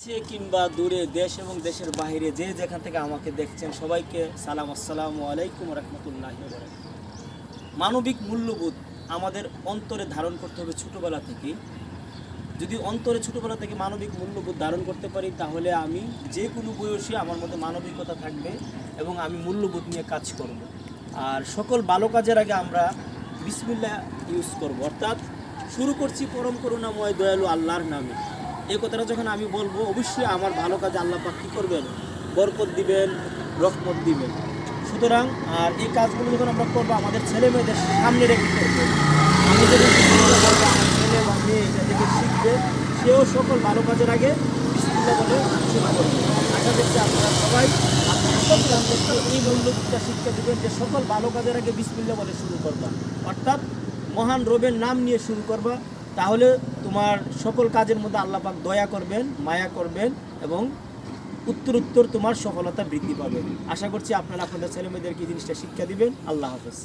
কিংবা দূরে দেশ এবং দেশের বাইরে যে যেখান থেকে আমাকে দেখছেন সবাইকে সালাম, আসসালামু আলাইকুম রহমতুল্লাহ। মানবিক মূল্যবোধ আমাদের অন্তরে ধারণ করতে হবে ছোটোবেলা থেকে। যদি অন্তরে ছোটোবেলা থেকে মানবিক মূল্যবোধ ধারণ করতে পারি তাহলে আমি যে কোনো বয়সে আমার মধ্যে মানবিকতা থাকবে এবং আমি মূল্যবোধ নিয়ে কাজ করব। আর সকল ভালো কাজের আগে আমরা বিসমিল্লাহ ইউজ করব, অর্থাৎ শুরু করছি পরম করুণাময় দয়ালু আল্লাহর নামে। এই কথাটা যখন আমি বলবো অবশ্যই আমার ভালো কাজে আল্লাহ পাক কী করবেন, বরকত দিবেন, রহমত দিবেন। সুতরাং আর এই কাজগুলো যখন আমরা করবো আমাদের ছেলে মেয়েদের সামনে রেখে করবো। আমি যদি আমার ছেলে বা মেয়ে এটা দেখে শিখবে, সেও সকল ভালো কাজের আগে বিসমিল্লাহ বলে শুরু করবে। আশা করছি আপনারা সবাই আপনাদের সন্তানদেরকে এই মূল্যবোধটা শিক্ষা দেবেন যে সকল ভালো কাজের আগে বিসমিল্লাহ বলে শুরু করবা, অর্থাৎ মহান রবের নাম নিয়ে শুরু করবা। তাহলে তোমার সকল কাজের মধ্যে আল্লাহ পাক দয়া করবেন, মায়া করবেন এবং উত্তর তোমার সফলতা বৃদ্ধি পাবে। আশা করছি আপনারা আপনাদের ছেলেমেয়েদেরকে এই জিনিসটা শিক্ষা দিবেন। আল্লাহ হাফেজ।